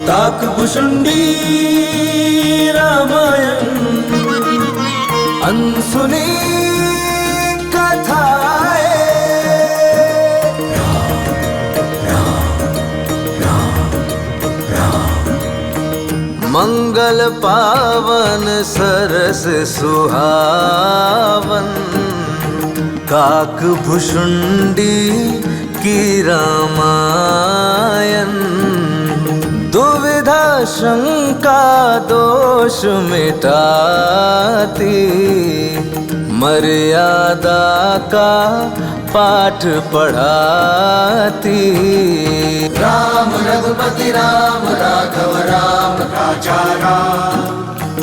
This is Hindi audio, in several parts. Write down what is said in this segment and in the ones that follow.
काकभुशुंडी रामायण अनसुनी कथाएं। मंगल पावन सरस सुहावन काकभुशुंडी की रामायण। दुविधा शंका दोष मिटाती मर्यादा का पाठ पढ़ाती। राम रघुपति राम राघव राम राजा राम।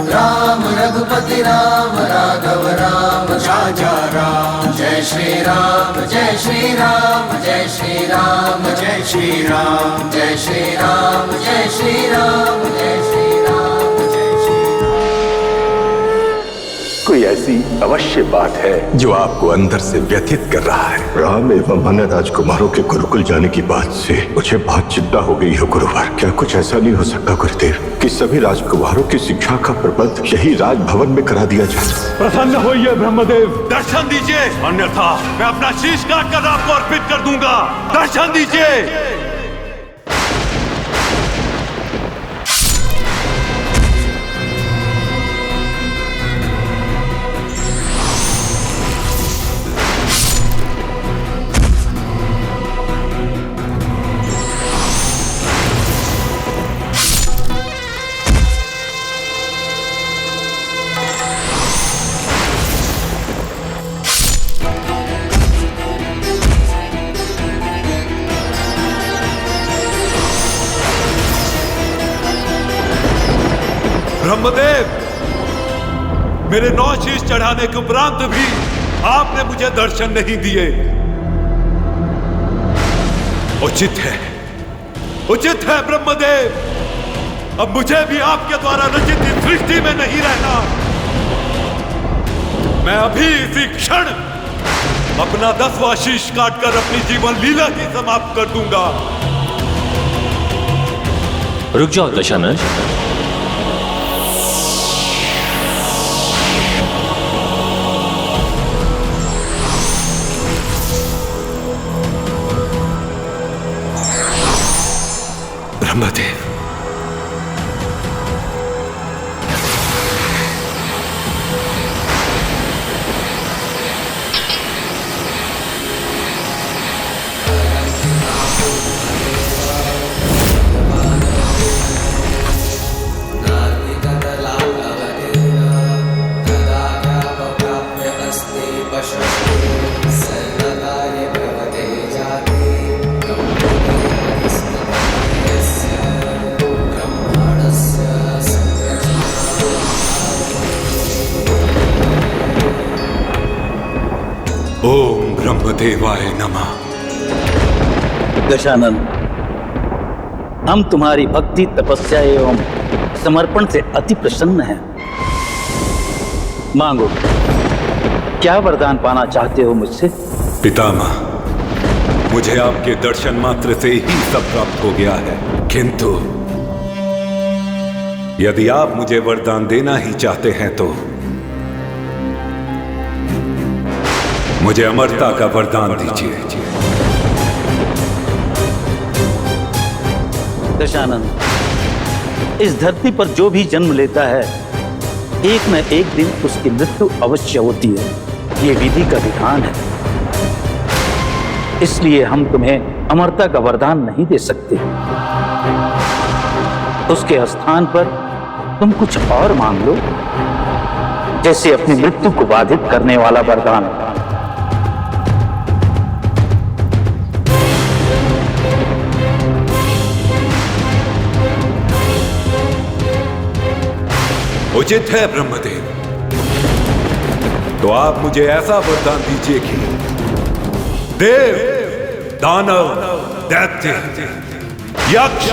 राम रघुपति राम राघव राम राजा राम। जय श्री राम जय श्री राम जय श्री राम जय श्री राम जय श्री राम जय श्री राम जय श्री राम जय श्री राम। कोई ऐसी अवश्य बात है जो आपको अंदर से व्यथित कर रहा है। राम एवं अन्य राजकुमारों के गुरुकुल जाने की बात से मुझे बहुत चिंता हो गई है गुरुवर। क्या कुछ ऐसा नहीं हो सकता गुरुदेव कि सभी राजकुमारों की शिक्षा का प्रबंध यही राजभवन में करा दिया जाए? प्रसन्न होइए ब्रह्मदेव, दर्शन दीजिए, अन्यथा मैं अपना शीश काट कर आपको अर्पित कर दूंगा। दर्शन दीजिए। ब्रह्मदेव, मेरे 9 शीश चढ़ाने के उपरांत भी आपने मुझे दर्शन नहीं दिए। उचित है ब्रह्मदेव, अब मुझे भी आपके द्वारा रचित इस सृष्टि में नहीं रहना। मैं अभी इसी क्षण अपना 10वां शीश काटकर अपनी जीवन लीला ही समाप्त कर दूंगा। रुक जाओ दशानन। ब्रह्मदेव, ओम ब्रह्मदेवाय नमः। दशानन, हम तुम्हारी भक्ति, तपस्या एवं समर्पण से अति प्रसन्न हैं। मांगो, क्या वरदान पाना चाहते हो मुझसे? पितामह, मुझे आपके दर्शन मात्र से ही सब प्राप्त हो गया है, किंतु यदि आप मुझे वरदान देना ही चाहते हैं तो मुझे अमरता का वरदान दीजिए। दशानन, इस धरती पर जो भी जन्म लेता है एक न एक दिन उसकी मृत्यु अवश्य होती है। ये विधि का विधान है। इसलिए हम तुम्हें अमरता का वरदान नहीं दे सकते। उसके स्थान पर तुम कुछ और मांग लो, जैसे अपनी मृत्यु को बाधित करने वाला वरदान। उचित है ब्रह्मदेव, तो आप मुझे ऐसा वरदान दीजिए कि देव, दानव, दैत्य, यक्ष,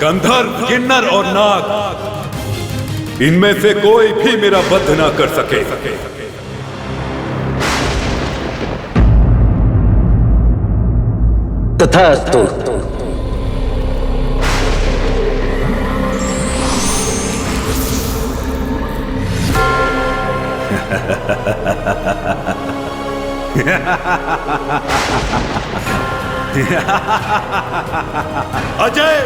गंधर्व, किन्नर और नाग, इनमें से कोई भी मेरा वध ना कर सके। तथास्तु। अजय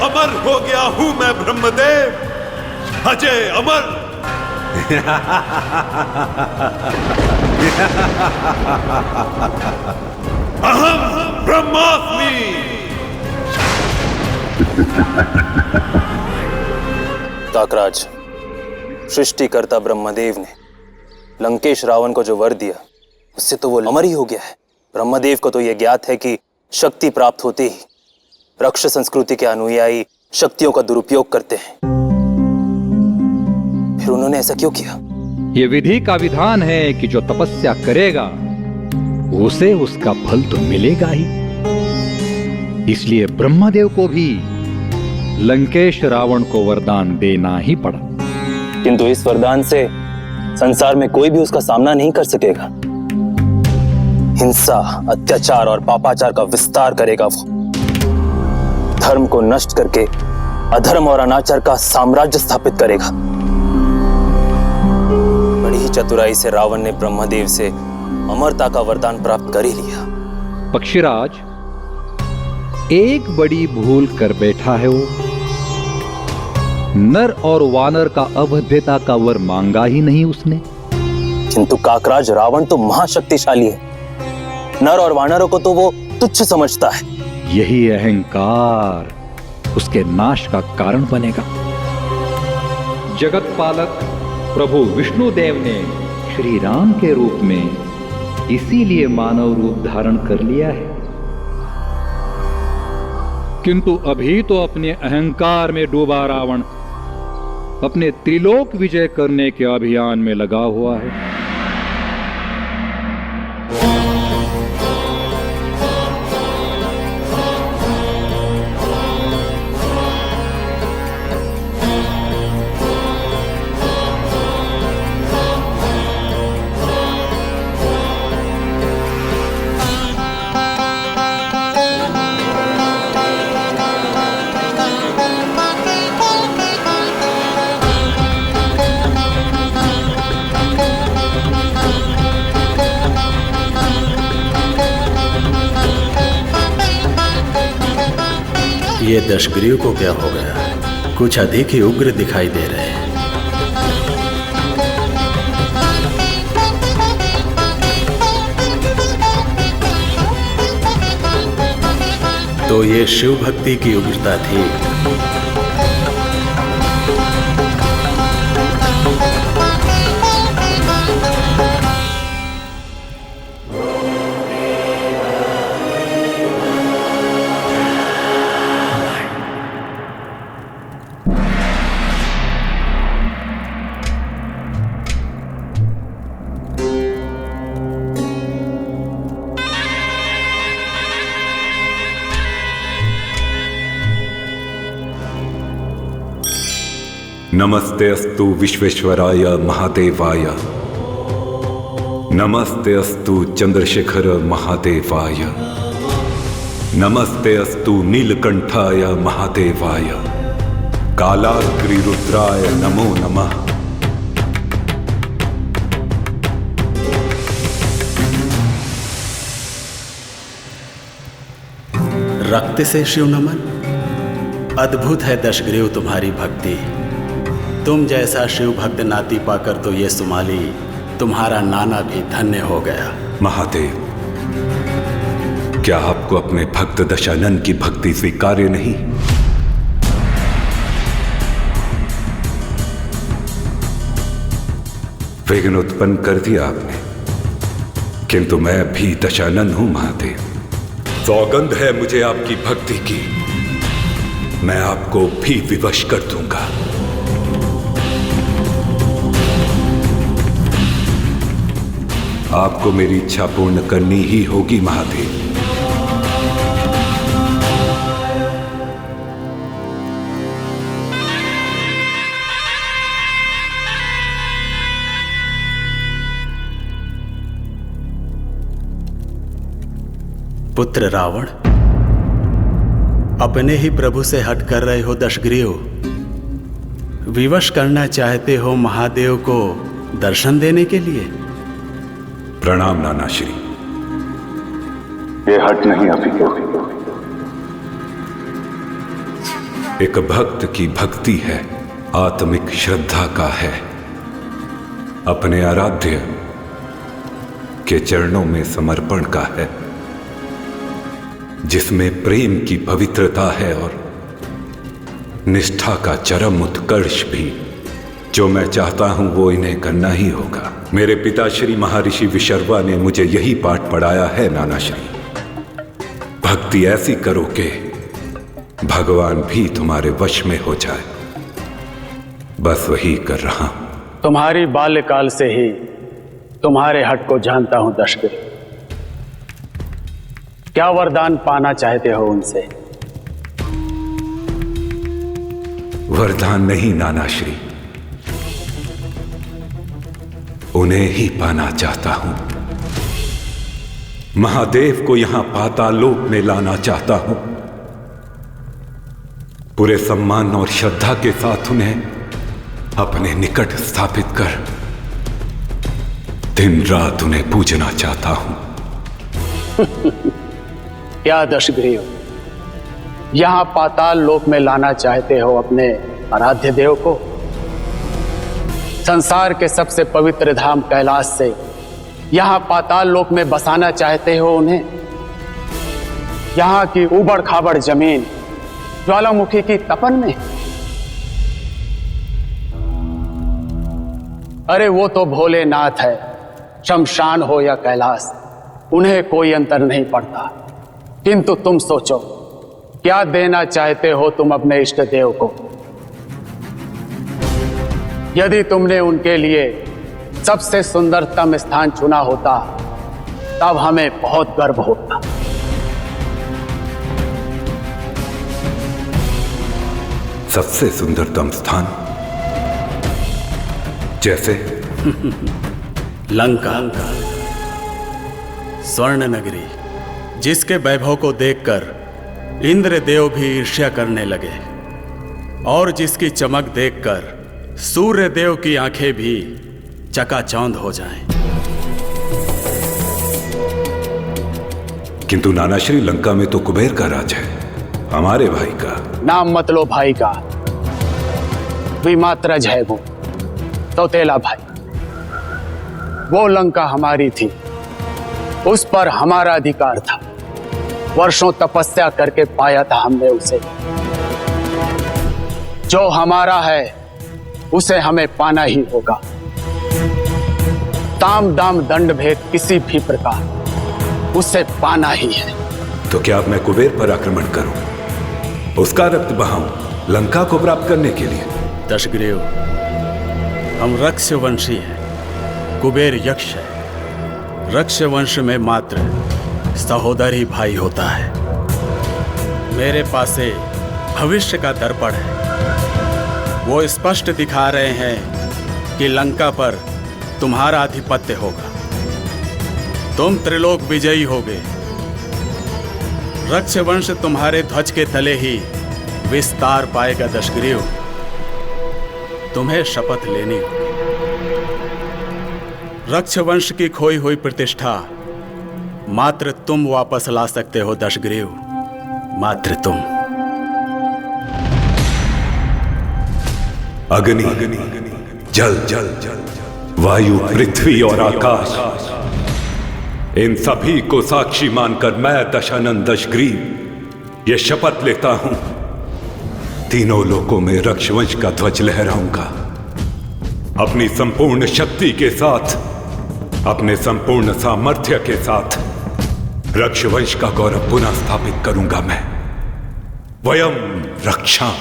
अमर हो गया हूं मैं ब्रह्मदेव, अजय अमर। अहम ब्रह्मास्मि। काकराज, सृष्टिकर्ता ब्रह्मदेव ने लंकेश रावण को जो वर दिया उससे तो वो अमर ही हो गया है। ब्रह्मदेव को तो यह ज्ञात है कि शक्ति प्राप्त होते ही राक्षस संस्कृति के अनुयायी शक्तियों का दुरुपयोग करते हैं, फिर उन्होंने ऐसा क्यों किया? ये विधि का विधान है कि जो तपस्या करेगा उसे उसका फल तो मिलेगा ही। इसलिए ब्रह्मदेव को भी लंकेश रावण को वरदान देना ही पड़ा। किंतु इस वरदान से संसार में कोई भी उसका सामना नहीं कर सकेगा। हिंसा, अत्याचार और पापाचार का विस्तार करेगा वो। धर्म को नष्ट करके अधर्म और अनाचार का साम्राज्य स्थापित करेगा। बड़ी ही चतुराई से रावण ने ब्रह्मदेव से अमरता का वरदान प्राप्त कर ही लिया। पक्षीराज, एक बड़ी भूल कर बैठा है वो। नर और वानर का अवध्यता का वर मांगा ही नहीं उसने। किंतु काकराज, रावण तो महाशक्तिशाली है। नर और वानरों को तो वो तुच्छ समझता है। यही अहंकार उसके नाश का कारण बनेगा। जगत पालक प्रभु विष्णुदेव ने श्री राम के रूप में इसीलिए मानव रूप धारण कर लिया है। किंतु अभी तो अपने अहंकार में डूबा रावण अपने त्रिलोक विजय करने के अभियान में लगा हुआ है। ये दशग्रीव को क्या हो गया? कुछ अधिक ही उग्र दिखाई दे रहे हैं। तो ये शिव भक्ति की उग्रता थी। नमस्ते अस्तु विश्वेश्वराय महादेवाय, नमस्ते अस्तु चंद्रशेखर महादेवाय, नमस्ते अस्तु नीलकंठाय महादेवाय, कालाग्निरुद्राय नमो नमः। रक्त से शिव नमन। अद्भुत है दशग्रीव तुम्हारी भक्ति। तुम जैसा शिव भक्त नाती पाकर तो ये सुमाली तुम्हारा नाना भी धन्य हो गया। महादेव, क्या आपको अपने भक्त दशानन की भक्ति स्वीकार्य नहीं? विघ्न उत्पन्न कर दिया आपने, किंतु मैं भी दशानन हूं महादेव। सौगंध है मुझे आपकी भक्ति की, मैं आपको भी विवश कर दूंगा। आपको मेरी इच्छा पूर्ण करनी ही होगी महादेव। पुत्र रावण, अपने ही प्रभु से हट कर रहे हो दशग्रीव। विवश करना चाहते हो महादेव को दर्शन देने के लिए। प्रणाम नाना श्री। ये हट नहीं अफीको। एक भक्त की भक्ति है, आत्मिक श्रद्धा का है, अपने आराध्य के चरणों में समर्पण का है, जिसमें प्रेम की पवित्रता है और निष्ठा का चरम उत्कर्ष भी। जो मैं चाहता हूं वो इन्हें करना ही होगा। मेरे पिता श्री महर्षि विशर्वा ने मुझे यही पाठ पढ़ाया है नाना श्री। भक्ति ऐसी करो कि भगवान भी तुम्हारे वश में हो जाए। बस वही कर रहा हूं। तुम्हारी बाल्यकाल से ही तुम्हारे हट को जानता हूं दशग्रीव। क्या वरदान पाना चाहते हो उनसे? वरदान नहीं नाना श्री, उन्हें ही पाना चाहता हूं। महादेव को यहां पाताल लोक में लाना चाहता हूं। पूरे सम्मान और श्रद्धा के साथ उन्हें अपने निकट स्थापित कर दिन रात उन्हें पूजना चाहता हूं। क्या दशग्रीव, यहां पाताल लोक में लाना चाहते हो अपने आराध्य देव को? संसार के सबसे पवित्र धाम कैलाश से यहां पाताल लोक में बसाना चाहते हो उन्हें? यहां की उबड़ खाबड़ जमीन ज्वालामुखी की तपन में? अरे वो तो भोलेनाथ है, शमशान हो या कैलाश, उन्हें कोई अंतर नहीं पड़ता। किंतु तुम सोचो, क्या देना चाहते हो तुम अपने इष्ट देव को? यदि तुमने उनके लिए सबसे सुंदरतम स्थान चुना होता तब हमें बहुत गर्व होता। सबसे सुंदरतम स्थान जैसे लंका, स्वर्ण नगरी, जिसके वैभव को देखकर इंद्रदेव भी ईर्ष्या करने लगे और जिसकी चमक देखकर सूर्य देव की आंखें भी चकाचौंध हो जाएं। किंतु नाना श्री, लंका में तो कुबेर का राज है, हमारे भाई का। नाम मत लो भाई का, विमात्रज है वो, सौतेला भाई। वो लंका हमारी थी, उस पर हमारा अधिकार था। वर्षों तपस्या करके पाया था हमने उसे। जो हमारा है उसे हमें पाना ही होगा। ताम दाम दंड भेद किसी भी प्रकार उसे पाना ही है। तो क्या अब मैं कुबेर पर आक्रमण करूं, उसका रक्त बहाऊं लंका को प्राप्त करने के लिए? दशग्रीव, हम रक्षवंशी हैं, कुबेर यक्ष है। रक्षवंश में मात्र सहोदर ही भाई होता है। मेरे पास भविष्य का दर्पण है, वो स्पष्ट दिखा रहे हैं कि लंका पर तुम्हारा आधिपत्य होगा। तुम त्रिलोक विजयी होगे। रक्षवंश तुम्हारे ध्वज के तले ही विस्तार पाएगा दशग्रीव। तुम्हें शपथ लेनी होगी। रक्षवंश की खोई हुई प्रतिष्ठा मात्र तुम वापस ला सकते हो दशग्रीव, मात्र तुम। अग्नि, जल, वायु, पृथ्वी और आकाश, इन सभी को साक्षी मानकर मैं दशानन दशग्रीव ये शपथ लेता हूं, तीनों लोकों में रक्षवंश का ध्वज लहराऊंगा। अपनी संपूर्ण शक्ति के साथ, अपने संपूर्ण सामर्थ्य के साथ रक्षवंश का गौरव पुनः स्थापित करूंगा मैं। वयम रक्षा।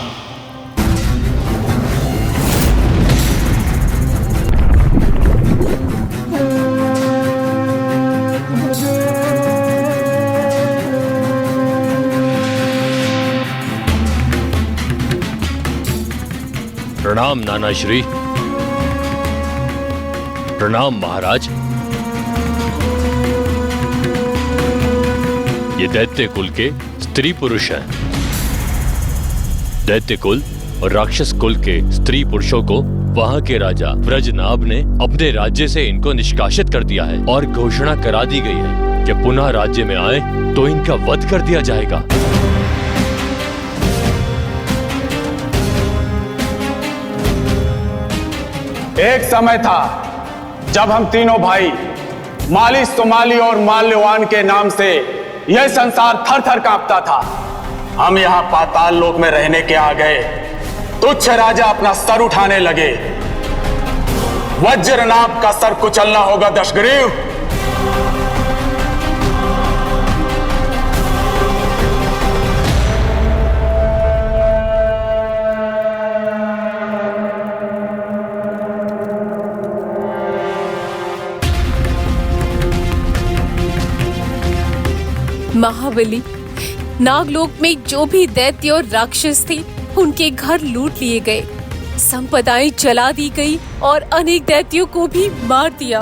प्रणाम नाना श्री। प्रणाम महाराज। ये दैत्य कुल के स्त्री पुरुष हैं। दैत्य कुल और राक्षस कुल के स्त्री पुरुषों को वहां के राजा व्रजनाभ ने अपने राज्य से इनको निष्कासित कर दिया है और घोषणा करा दी गई है के पुनः राज्य में आए तो इनका वध कर दिया जाएगा। एक समय था जब हम तीनों भाई माली, सोमाली और माल्यवान के नाम से यह संसार थर थर कांपता था। हम यहां पाताल लोक में रहने के आ गए। तुच्छ राजा अपना सर उठाने लगे। वज्रनाभ का सर कुचलना होगा दशग्रीव। महाबली, नागलोक में जो भी दैत्य और राक्षस थे उनके घर लूट लिए गए, संपदाएं जला दी गई और अनेक दैत्यों को भी मार दिया।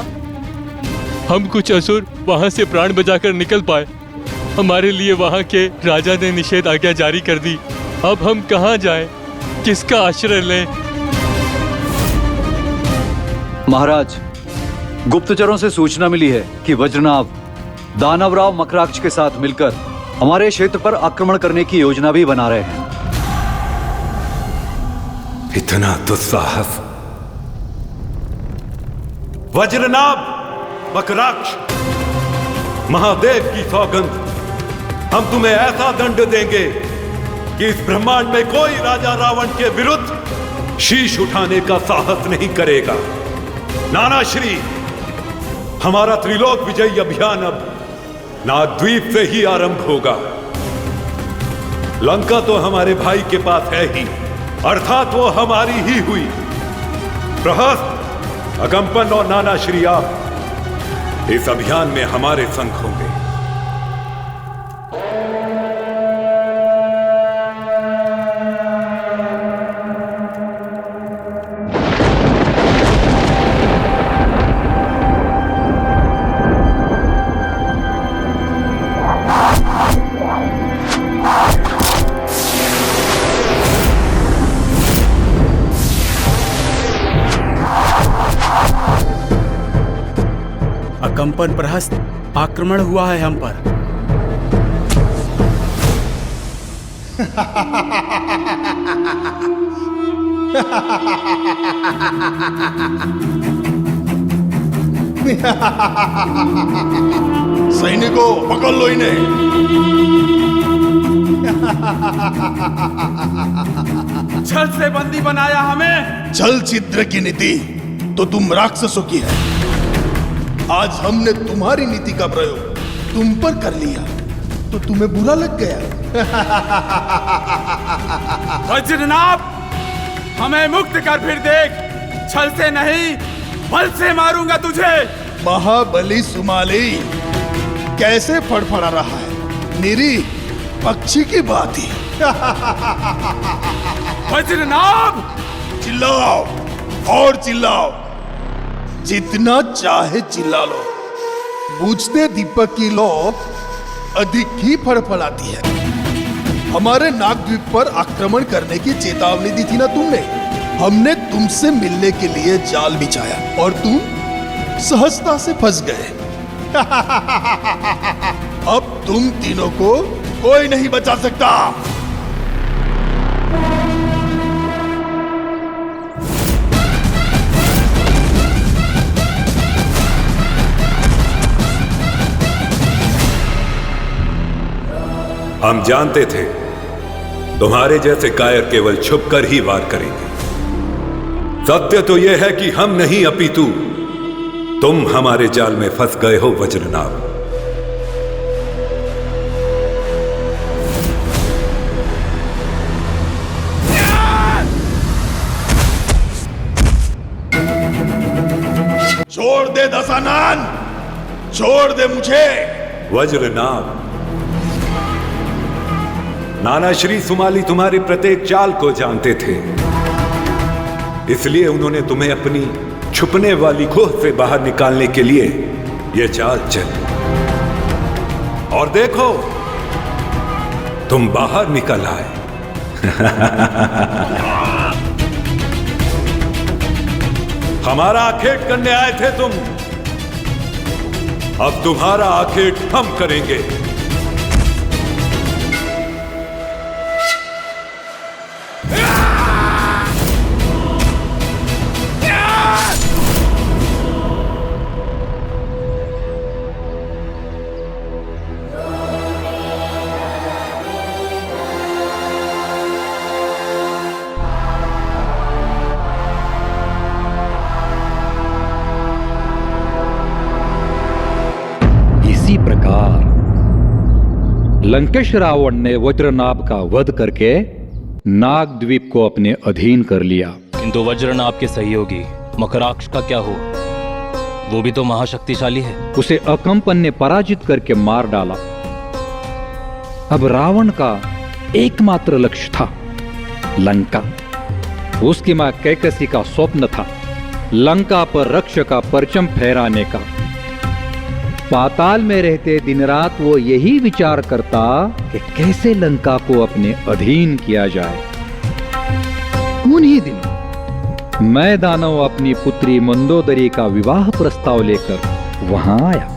हम कुछ असुर वहां से प्राण बचाकर निकल पाए। हमारे लिए वहां के राजा ने निषेध आज्ञा जारी कर दी। अब हम कहां जाएं? किसका आश्रय लें? महाराज, गुप्तचरों से सूचना मिली है कि वज्रनाभ दानवराव मकराक्ष के साथ मिलकर हमारे क्षेत्र पर आक्रमण करने की योजना भी बना रहे हैं। इतना दुस्साहस! वज्रनाभ मकराक्ष, महादेव की सौगंध, हम तुम्हें ऐसा दंड देंगे कि इस ब्रह्मांड में कोई राजा रावण के विरुद्ध शीश उठाने का साहस नहीं करेगा। नानाश्री, हमारा त्रिलोक विजयी अभियान अब नागद्वीप से ही आरंभ होगा। लंका तो हमारे भाई के पास है ही, अर्थात वो हमारी ही हुई। प्रहस्त, अगंपन और नानाश्री, आप इस अभियान में हमारे संग होंगे। कंपन प्रहस्त, आक्रमण हुआ है हम पर। सैनिकों, पकड़ लो इन्हें। छल से बंदी बनाया हमें। छल छिद्र की नीति तो तुम राक्षसों की है। आज हमने तुम्हारी नीति का प्रयोग तुम पर कर लिया तो तुम्हें बुरा लग गया। वज्रनाभ, हमें मुक्त कर फिर देख। छल से नहीं, बल से मारूंगा तुझे। महाबली सुमाली कैसे फड़फड़ा रहा है, निरी पक्षी की बात ही। वज्रनाभ, चिल्लाओ और चिल्लाओ, जितना चाहे चिल्ला लो। बूझते दीपक की लौ अधिक ही फड़फड़ाती है। हमारे नागद्वीप पर आक्रमण करने की चेतावनी दी थी ना तुमने। हमने तुमसे मिलने के लिए जाल बिछाया और तुम सहजता से फंस गए। अब तुम तीनों को कोई नहीं बचा सकता। हम जानते थे तुम्हारे जैसे कायर केवल छुपकर ही वार करेंगे। सत्य तो यह है कि हम नहीं अपितु तुम हमारे जाल में फंस गए हो वज्रनाभ। छोड़ दे दशानन, छोड़ दे मुझे। वज्रनाभ, नानाश्री सुमाली तुम्हारी प्रत्येक चाल को जानते थे, इसलिए उन्होंने तुम्हें अपनी छुपने वाली गुह से बाहर निकालने के लिए यह चाल चली। और देखो, तुम बाहर निकल आए। हमारा आखेट करने आए थे तुम, अब तुम्हारा आखिर हम करेंगे। इसी प्रकार लंकेश रावण ने वज्रनाभ का वध करके नागद्वीप को अपने अधीन कर लिया। किंतु वज्रनाभ के सहयोगी मकराक्ष का क्या हुआ? वो भी तो महाशक्तिशाली है। उसे अकंपन ने पराजित करके मार डाला। अब रावण का एकमात्र लक्ष्य था लंका। उसकी मां कैकसी का स्वप्न था लंका पर रक्ष का परचम फहराने का। पाताल में रहते दिन रात वो यही विचार करता कि कैसे लंका को अपने अधीन किया जाए। उन्हीं दिनों मैं दानव अपनी पुत्री मंदोदरी का विवाह प्रस्ताव लेकर वहां आया।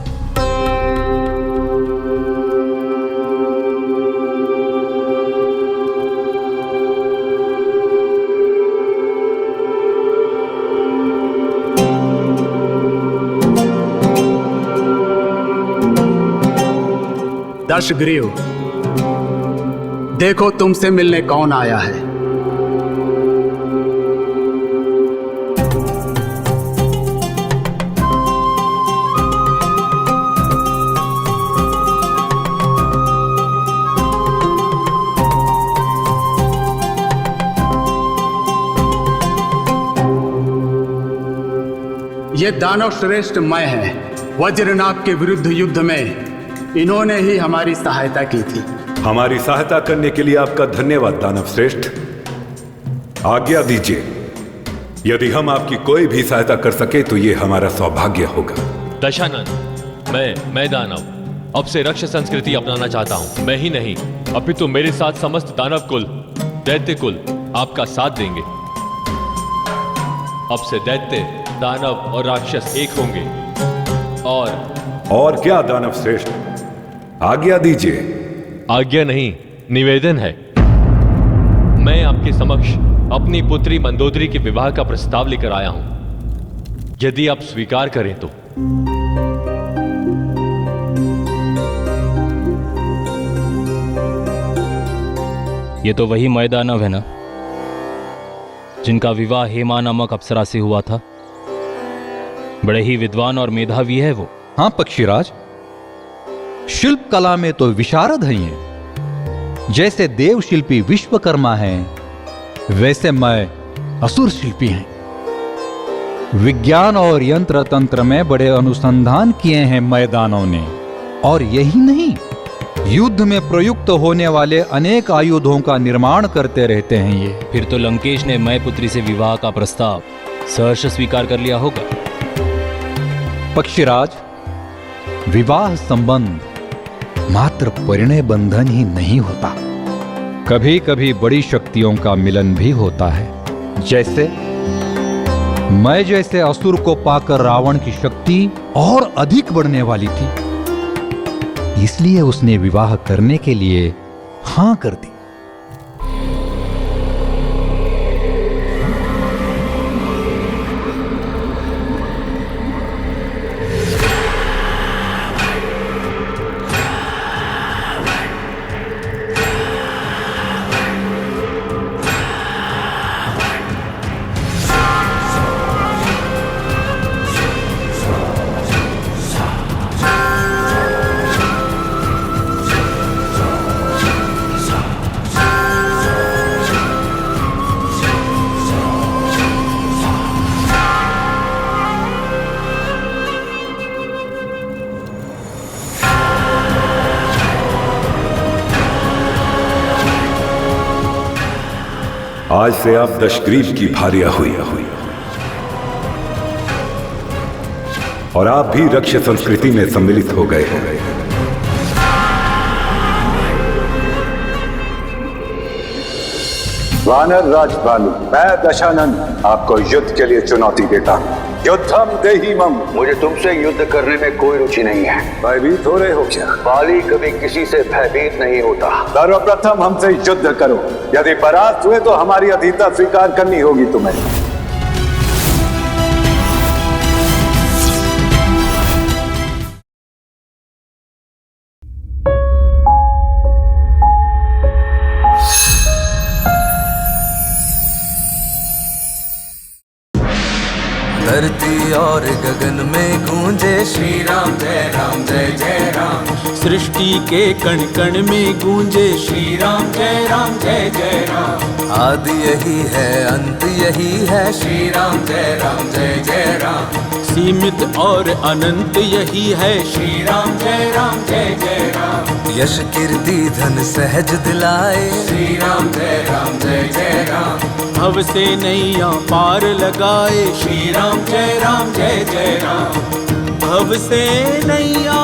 दशग्रीव, देखो तुमसे मिलने कौन आया है। ये दानव श्रेष्ठ मैं है। वज्रनाभ के विरुद्ध युद्ध में इन्होंने ही हमारी सहायता की थी। हमारी सहायता करने के लिए आपका धन्यवाद दानव श्रेष्ठ। आज्ञा दीजिए, यदि हम आपकी कोई भी सहायता कर सके तो ये हमारा सौभाग्य होगा। दशानन, मैं दानव अब से रक्ष संस्कृति अपनाना चाहता हूँ। मैं ही नहीं अपितु मेरे साथ समस्त दानव कुल, दैत्य कुल आपका साथ देंगे। अब से दैत्य, दानव और राक्षस एक होंगे। और क्या दानव श्रेष्ठ, आज्ञा दीजिए। आज्ञा नहीं, निवेदन है। मैं आपके समक्ष अपनी पुत्री मंदोदरी के विवाह का प्रस्ताव लेकर आया हूं। यदि आप स्वीकार करें तो। ये तो वही मैदानव है ना, जिनका विवाह हेमा नामक अप्सरा से हुआ था। बड़े ही विद्वान और मेधावी है वो। हाँ पक्षीराज, शिल्प कला में तो विशारद हैं। जैसे देव शिल्पी विश्वकर्मा हैं, वैसे मैं असुर शिल्पी हैं। विज्ञान और यंत्र तंत्र में बड़े अनुसंधान किए हैं मैदानों ने। और यही नहीं, युद्ध में प्रयुक्त होने वाले अनेक आयुधों का निर्माण करते रहते हैं ये। फिर तो लंकेश ने मैं पुत्री से विवाह का प्रस्ताव सहर्ष स्वीकार कर लिया होगा। पक्षीराज, विवाह संबंध मात्र परिणय बंधन ही नहीं होता, कभी कभी बड़ी शक्तियों का मिलन भी होता है। जैसे मैं जैसे असुर को पाकर रावण की शक्ति और अधिक बढ़ने वाली थी, इसलिए उसने विवाह करने के लिए हां कर दी। आज से आप दशग्रीव की भार्या हुई और आप भी रक्ष संस्कृति में सम्मिलित हो गए हैं। वानर राज भालू, मैं दशानन आपको युद्ध के लिए चुनौती देता हूँ। युद्धम देहिमम। मुझे तुमसे युद्ध करने में कोई रुचि नहीं है। भयभीत हो रहे हो क्या? बाली कभी किसी से भयभीत नहीं होता। सर्वप्रथम हमसे युद्ध करो, यदि परास्त हुए तो हमारी अधीनता स्वीकार करनी होगी तुम्हें। धरती और गगन में गूंजे श्री राम जय जय राम। सृष्टि के कण कण में गूंजे श्री राम जय जय राम। आदि यही है अंत यही है श्री राम जय जय राम। सीमित और अनंत यही है श्री राम जय जय राम। यश कीर्ति धन सहज दिलाए श्री राम जय जय राम। भव से नैया पार लगाए श्री राम जय जय राम। भव से नैया